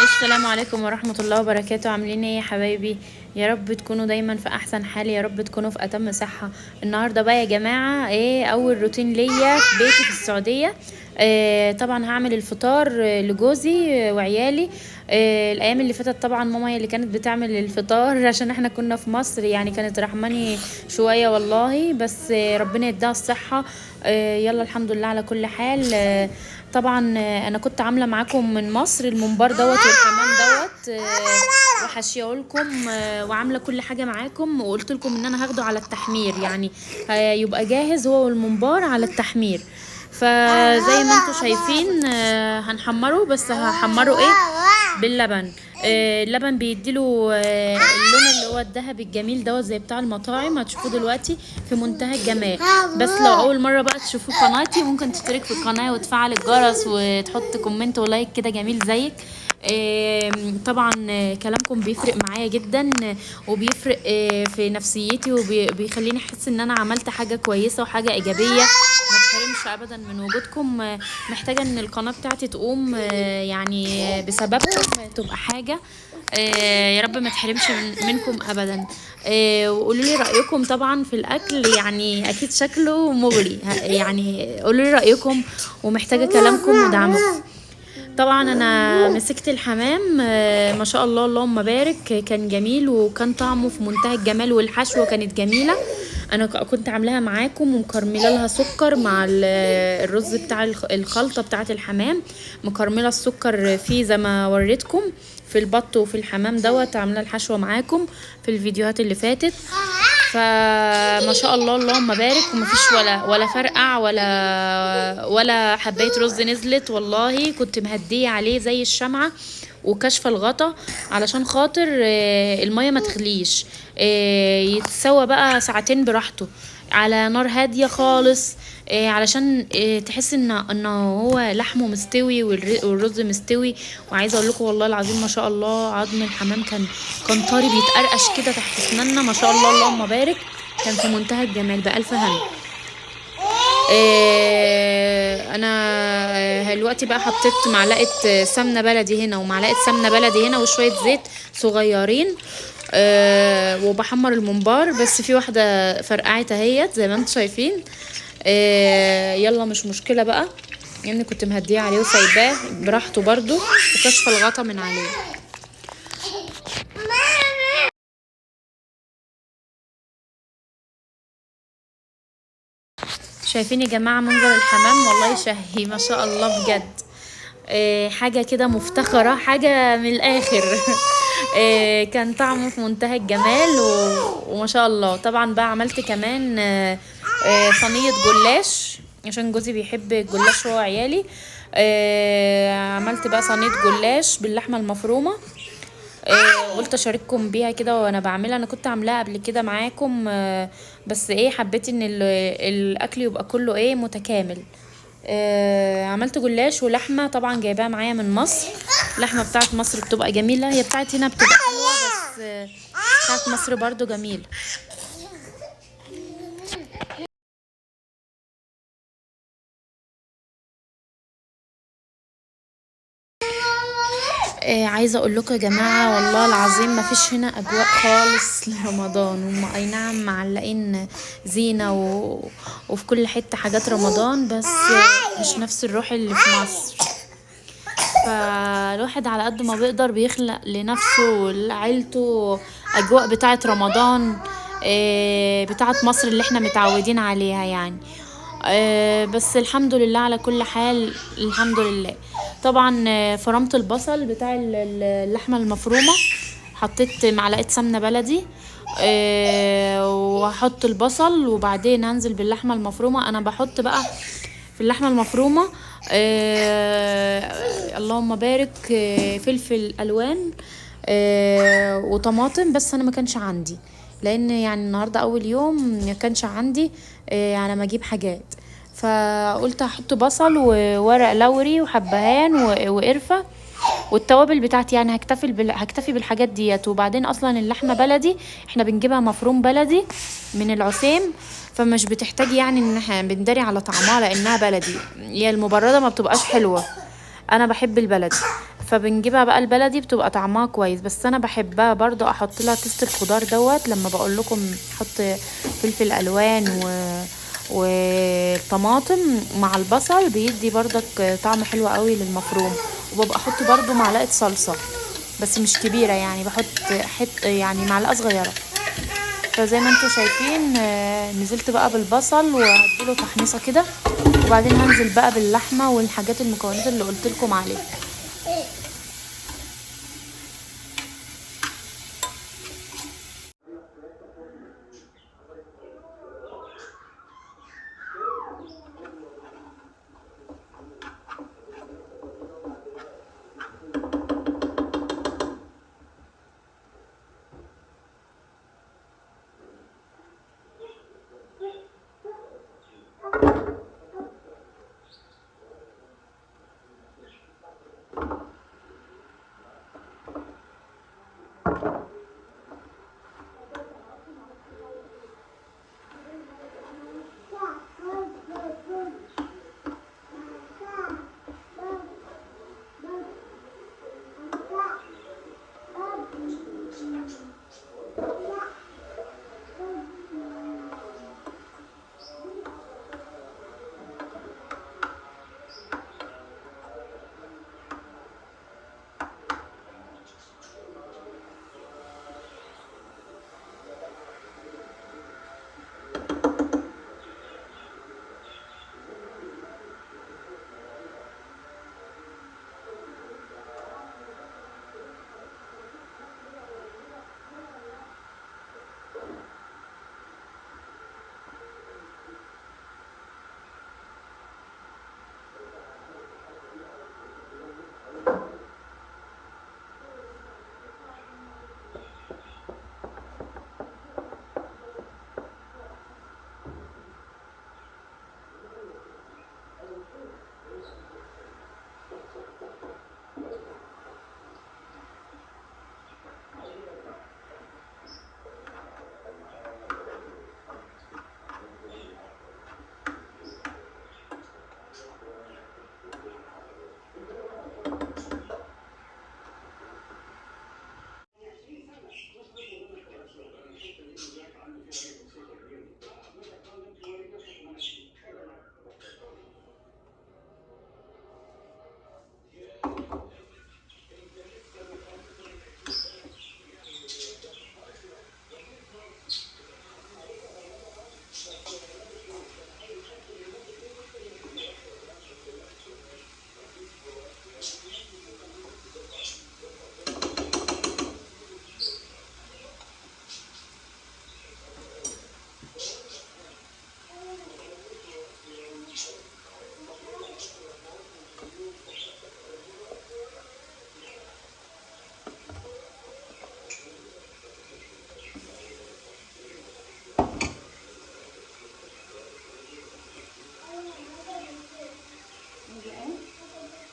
السلام عليكم ورحمة الله وبركاته. عاملين ايه يا حبايبي؟ يا رب تكونوا دايما في احسن حال، يا رب تكونوا في اتم صحة. النهاردة بقى يا جماعة ايه اول روتين ليا في بيتي في السعودية. طبعا هعمل الفطار لجوزي وعيالي. الايام اللي فاتت طبعا ماما هي اللي كانت بتعمل الفطار عشان احنا كنا في مصر، يعني كانت رحماني شوية والله، بس ربنا يديها الصحة. يلا الحمد لله على كل حال. طبعا انا كنت عامله معاكم من مصر الممبار دوت والحمام دوت، وحشيه لكم، وعامله كل حاجه معاكم، وقلت لكم ان انا هاخده على التحمير، يعني هيبقى جاهز هو والممبار على التحمير. فزي ما انتم شايفين هنحمره، بس هحمره ايه؟ باللبن. اللبن بيديله اللون اللي هو الذهبي الجميل دوت زي بتاع المطاعم، هتشوفوه دلوقتي في منتهى الجمال. بس لو اول مره بقى تشوفوا قناتي ممكن تشترك في القناه وتفعل الجرس وتحط كومنت ولايك كده جميل زيك. طبعا كلامكم بيفرق معايا جدا، وبيفرق في نفسيتي وبيخليني احس ان انا عملت حاجه كويسه وحاجه ايجابيه. ما تحرمش ابدا من وجودكم. محتاجه ان القناه بتاعتي تقوم، يعني بسببكم تبقى حاجه. يا رب ما تحرمش منكم ابدا. وقولوا لي رايكم طبعا في الاكل، يعني اكيد شكله مغري، يعني قولوا لي رايكم، ومحتاجه كلامكم ودعمكم. طبعا انا مسكت الحمام، ما شاء الله اللهم بارك، كان جميل وكان طعمه في منتهى الجمال، والحشوه كانت جميله. انا كنت عاملاها معاكم ومكرمله لها سكر مع الرز بتاع الخلطه بتاعه الحمام، مكرمله السكر فيه زي ما وريتكم في البط وفي الحمام دوت، عامله الحشوه معاكم في الفيديوهات اللي فاتت. فما شاء الله اللهم بارك، ومفيش ولا فرقع ولا حبايه رز نزلت، والله كنت مهديه عليه زي الشمعه وكشف الغطا علشان خاطر الميه ما تغليش، يتسوى بقى ساعتين براحته على نار هاديه خالص، علشان تحس ان هو لحمه مستوي والرز مستوي. وعايزه اقول لكم والله العظيم ما شاء الله عظم الحمام كان طري بيتقرقش كده تحت اسناننا، ما شاء الله اللهم بارك، كان في منتهى الجمال بألف هنا. انا دلوقتي بقى حطيت معلقه سمنه بلدي هنا ومعلقه سمنه بلدي هنا وشويه زيت صغيرين، وبحمر الممبار، بس في واحده فرقعت اهيت زي ما انتم شايفين. يلا مش مشكله بقى، يعني كنت مهديه عليه وسايباه براحته برضو وكشف الغطا من عليه. شايفين يا جماعة منظر الحمام؟ والله يشهي ما شاء الله بجد. حاجة كده مفتخرة، حاجة من الآخر. كان طعمه في منتهى الجمال وما شاء الله. طبعا بقى عملت كمان صينية جلاش عشان جوزي بيحب الجلاش هو وعيالي. عملت بقى صينية جلاش باللحمة المفرومة. قلت اشارككم بيها كده وانا بعملها، انا كنت عاملاها قبل كده معاكم، بس ايه حبيت ان الاكل يبقى كله ايه متكامل. عملت جلاش ولحمه طبعا جايباها معايا من مصر، لحمه بتاعت مصر بتبقى جميله، هي بتاعت هنا بتبقى حلوه، بس بتاعت مصر برضو جميله. عايزه اقول لكم يا جماعه والله العظيم ما فيش هنا اجواء خالص لرمضان، هم اي نعم معلقين زينه وفي كل حته حاجات رمضان، بس مش نفس الروح اللي في مصر. فالواحد على قد ما بيقدر بيخلق لنفسه ولعيلته اجواء بتاعه رمضان، بتاعه مصر اللي احنا متعودين عليها يعني. بس الحمد لله على كل حال، الحمد لله. طبعا فرمت البصل بتاع اللحمه المفرومه، حطيت معلقه سمنه بلدي، وهحط البصل وبعدين هنزل باللحمه المفرومه. انا بحط بقى في اللحمه المفرومه اللهم بارك، فلفل الوان، وطماطم، بس انا ما كانش عندي لان يعني النهارده اول يوم ما كانش عندي على ما اجيب حاجات، فقلت هحط بصل وورق لوري وحبهان وقرفه والتوابل بتاعتي، يعني هكتفي بالحاجات ديت. وبعدين اصلا اللحمه بلدي احنا بنجيبها مفروم بلدي من العسيم، فمش بتحتاج يعني ان احنا بنداري على طعمها لانها بلدي، هي المبرده ما بتبقاش حلوه، انا بحب البلدي. فبنجيبها بقى البلدي بتبقى طعمها كويس. بس انا بحبها برضو احط لها كيس الخضار دوت لما بقول لكم حط فلفل الوان وطماطم مع البصل، بيدي برضك طعم حلو قوي للمفروم. وببقى احط برضو معلقه صلصه بس مش كبيره، يعني بحط يعني معلقه صغيره. فزي ما انتوا شايفين نزلت بقى بالبصل وهديله تحميصه كده، وبعدين هنزل بقى باللحمه والحاجات المكونات اللي قلت لكم عليها.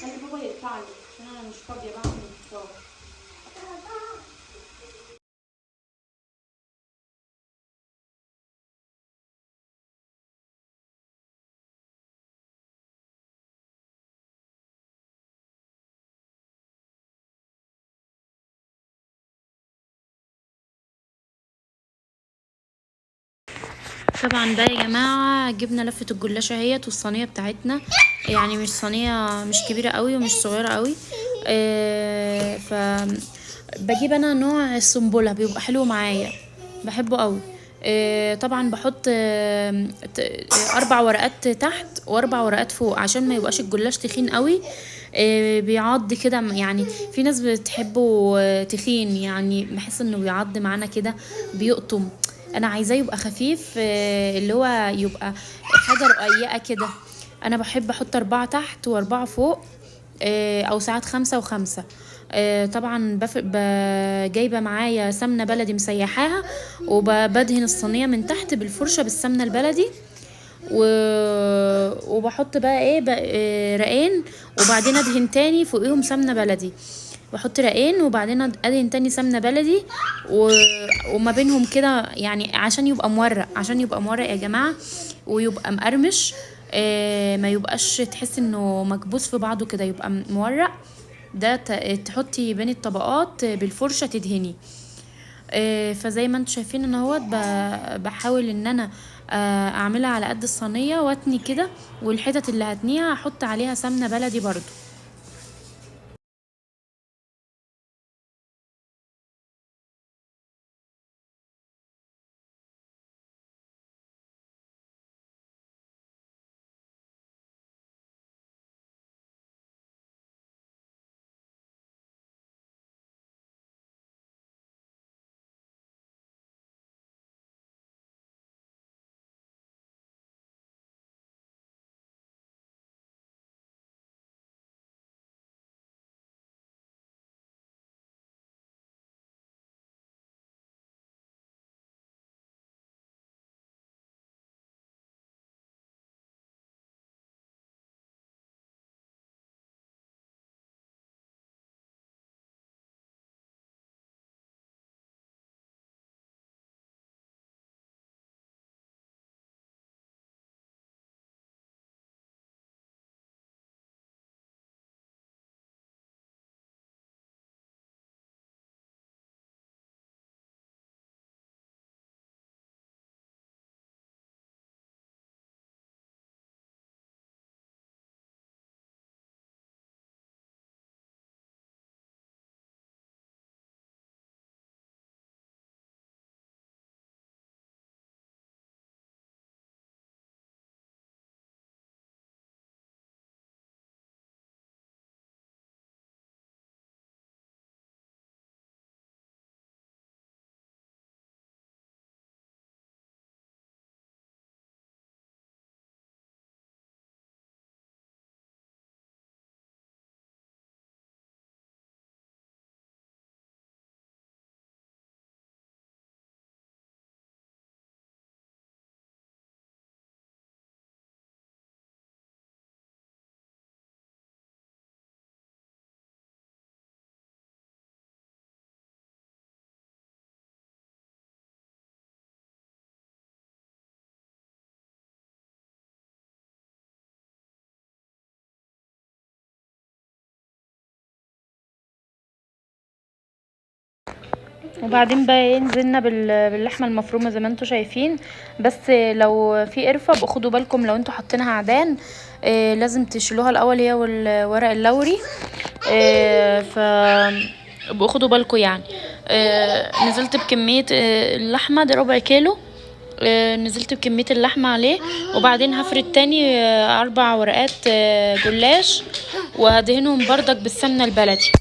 خلي بابا يقطع لي عشان انا مش فاضيه بعمل الفطار. طبعا بقى يا جماعه جبنا لفه الجلاشه اهيت والصينيه بتاعتنا، يعني مش صينيه مش كبيره قوي ومش صغيره قوي. ف بجيب انا نوع السنبله بيبقى حلو معايا، بحبه قوي. طبعا بحط 4 ورقات تحت و4 ورقات فوق عشان ما يبقاش الجلاش تخين قوي. بيعض كده، يعني في ناس بتحبه تخين، يعني بحس انه بيعض معانا كده، بيقطم. انا عايزاه يبقى خفيف، اللي هو يبقى حاجه رقيقه كده. انا بحب احط 4 تحت و4 فوق، او ساعات 5 و5. طبعا جايبه معايا سمنه بلدي مسيحاها، وبدهن الصينيه من تحت بالفرشه بالسمنه البلدي. و... وبحط بقى ايه رقين، وبعدين ادهن تاني فوقيهم سمنه بلدي. بحط رقين وبعدين ادهن تاني سمنه بلدي و... وما بينهم كده، يعني عشان يبقى مورق، عشان يبقى مورق يا جماعه، ويبقى مقرمش. ما يبقاش تحس انه مكبوس في بعضه كده، يبقى مورق. ده تحطي بين الطبقات بالفرشة تدهني. فزي ما انتوا شايفين ان هو بحاول ان انا اعملها على قد الصينية واتني كده، والحتت اللي هتنيها احط عليها سمنة بلدي برضو. وبعدين بقى ايه، نزلنا باللحمه المفرومه زي ما انتوا شايفين. بس لو في قرفه بقوا خدوا بالكم، لو انتوا حاطينها عدان لازم تشيلوها الاول هي والورق اللوري. ف بقوا خدوا بالكم يعني. نزلت بكميه اللحمه دي 1/4 كيلو. نزلت بكميه اللحمه عليه، وبعدين هفرد تاني 4 ورقات جلاش، وهدهنهم بردك بالسمنه البلدي.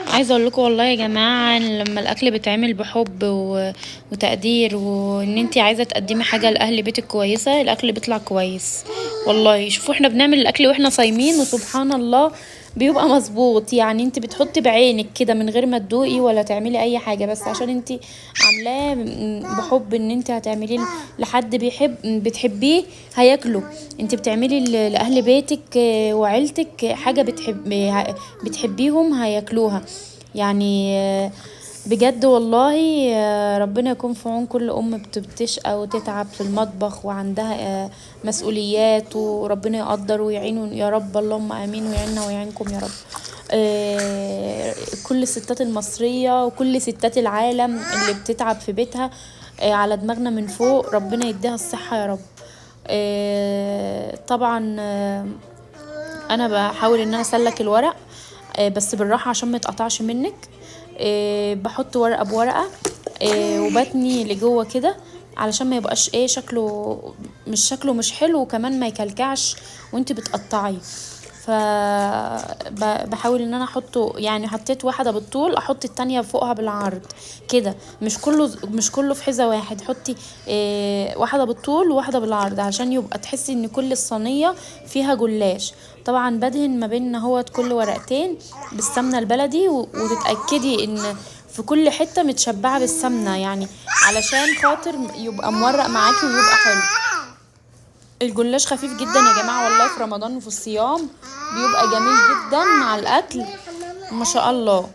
عايزه اقول لكم والله يا جماعه، إن لما الاكل بيتعمل بحب وتقدير، وان انتي عايزه تقدمي حاجه لاهل بيتك كويسه، الاكل بيطلع كويس. والله شوفوا احنا بنعمل الاكل واحنا صايمين وسبحان الله بيبقى مظبوط. يعني انت بتحطي بعينك كده من غير ما تدوقي ولا تعملي اي حاجه، بس عشان انت عاملاه بحب ان انت هتعمليه لحد بتحبيه هياكله. انت بتعملي لاهل بيتك وعيلتك حاجه بتحبيهم هياكلوها يعني. بجد والله. ربنا يكون في عون كل ام بتشقى وتتعب في المطبخ وعندها مسؤوليات، وربنا يقدر ويعينه يا رب، اللهم امين، ويعيننا ويعينكم يا رب. كل الستات المصرية وكل ستات العالم اللي بتتعب في بيتها، على دماغنا من فوق، ربنا يديها الصحة يا رب. طبعا انا بحاول ان انا اسلك الورق، بس بالراحة عشان ما يتقطعش منك. بحط ورقة بورقة، وبتني لجوه كده، علشان ما يبقاش شكله مش حلو، وكمان ما يكلكعش وانت بتقطعي. فبحاول ان انا احطه، يعني حطيت واحدة بالطول احط التانية فوقها بالعرض كده، مش كله في حذا واحد. حطي واحدة بالطول وواحدة بالعرض، عشان يبقى تحسي ان كل الصينية فيها جلاش. طبعا بدهن ما بين هو كل ورقتين بالسمنة البلدي، وتتأكدي ان في كل حتة متشبعة بالسمنة، يعني علشان خاطر يبقى مورق معاكي ويبقى حلو. الجلاش خفيف جدا يا جماعة والله، في رمضان وفي الصيام بيبقى جميل جدا مع الأكل، ما شاء الله.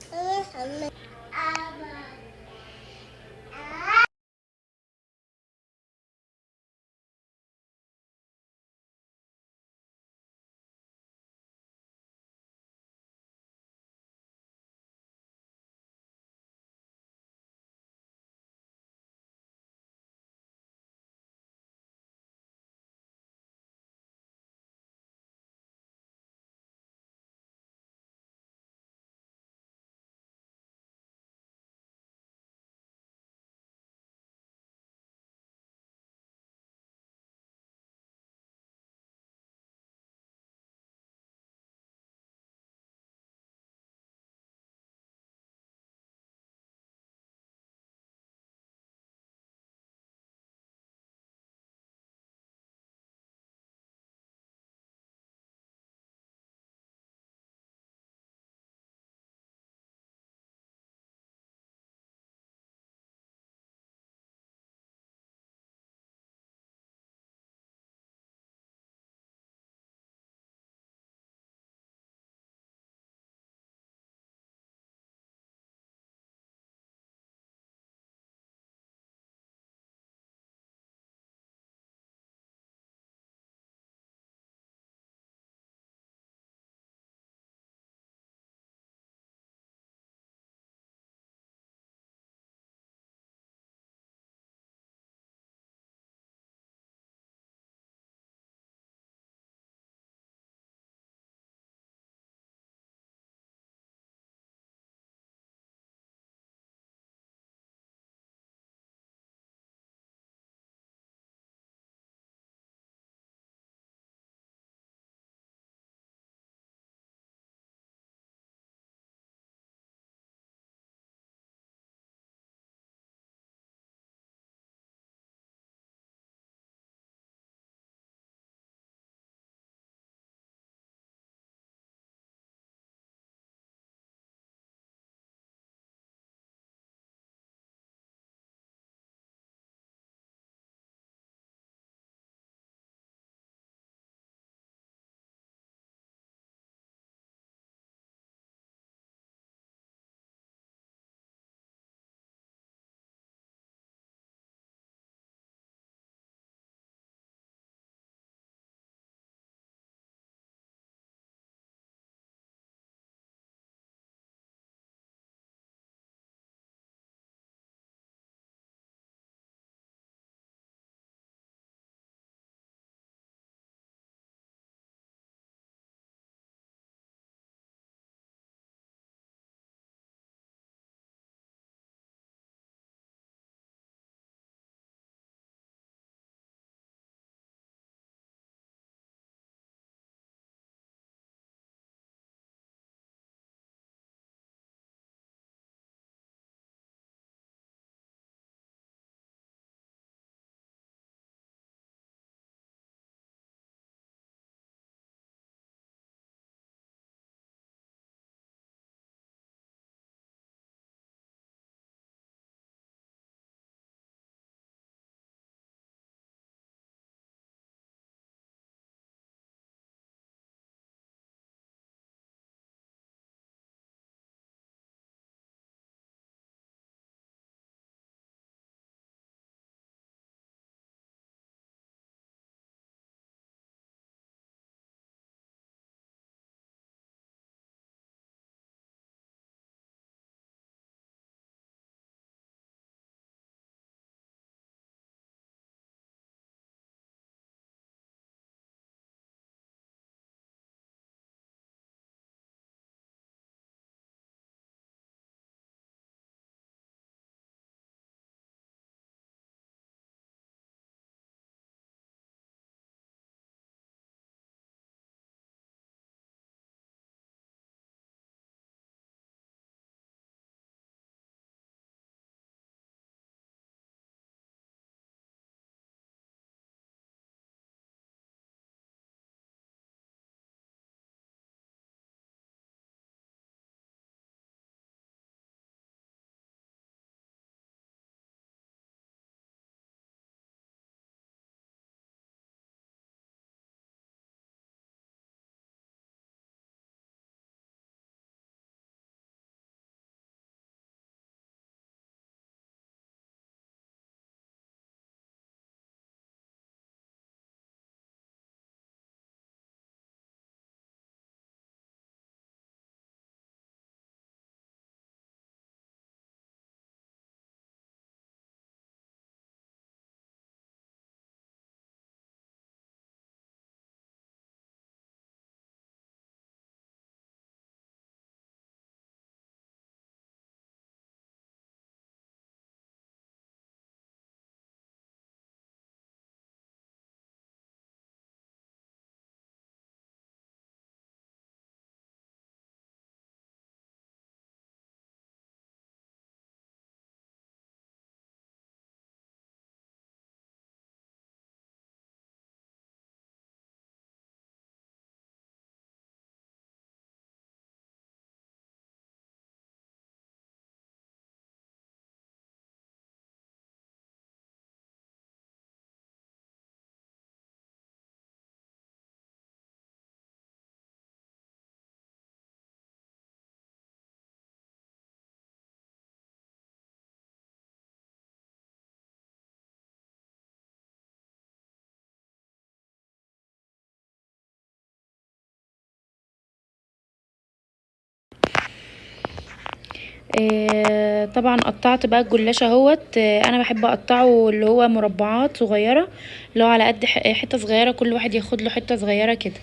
طبعا قطعت بقى الجلاش اهوت. انا بحب اقطعه اللي هو مربعات صغيره، اللي هو على قد حته صغيره، كل واحد ياخد له حته صغيره كده.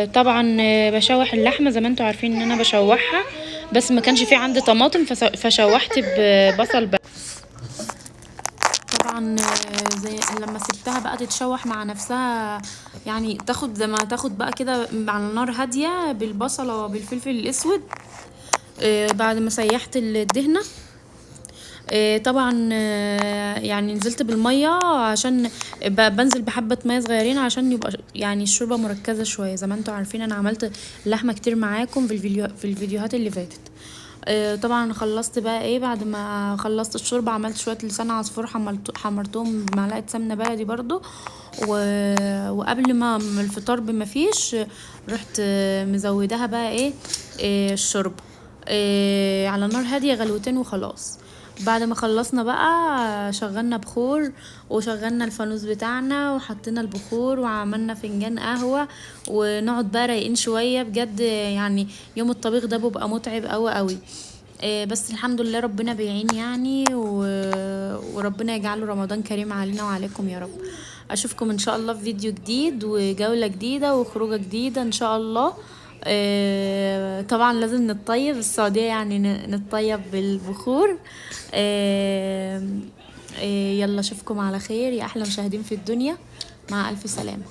طبعا بشوح اللحمه زي ما انتوا عارفين ان انا بشوحها، بس ما كانش في عندي طماطم فشوحت ببصل بقى. طبعا زي لما سبتها بقى تتشوح مع نفسها، يعني تاخد زي ما تاخد بقى كده على نار هاديه بالبصله وبالفلفل الاسود. بعد ما سيحت الدهنه، طبعا يعني نزلت بالميه عشان بنزل بحبه ميه صغيرين عشان يبقى يعني الشوربه مركزه شويه. زي ما انتوا عارفين انا عملت لحمه كتير معاكم في الفيديوهات اللي فاتت. طبعا خلصت بقى ايه، بعد ما خلصت الشوربه عملت شويه لسان عصفور، حمرتهم بمعلقه سمنه بلدي برضو. وقبل ما الفطار بما فيش رحت مزودها بقى ايه، الشوربه على نار هاديه غلوتين وخلاص. بعد ما خلصنا بقى شغلنا بخور وشغلنا الفانوس بتاعنا وحطينا البخور وعملنا فنجان قهوة، ونقعد بقى رايقين شوية بجد. يعني يوم الطبيخ ده بيبقى متعب قوي قوي، بس الحمد لله ربنا بيعين يعني وربنا يجعله رمضان كريم علينا وعليكم يا رب. اشوفكم ان شاء الله في فيديو جديد وجولة جديدة وخروجة جديدة ان شاء الله. طبعا لازم نتطيب السعودية، يعني نتطيب بالبخور. آه، يلا اشوفكم على خير يا احلى مشاهدين في الدنيا، مع الف سلامة.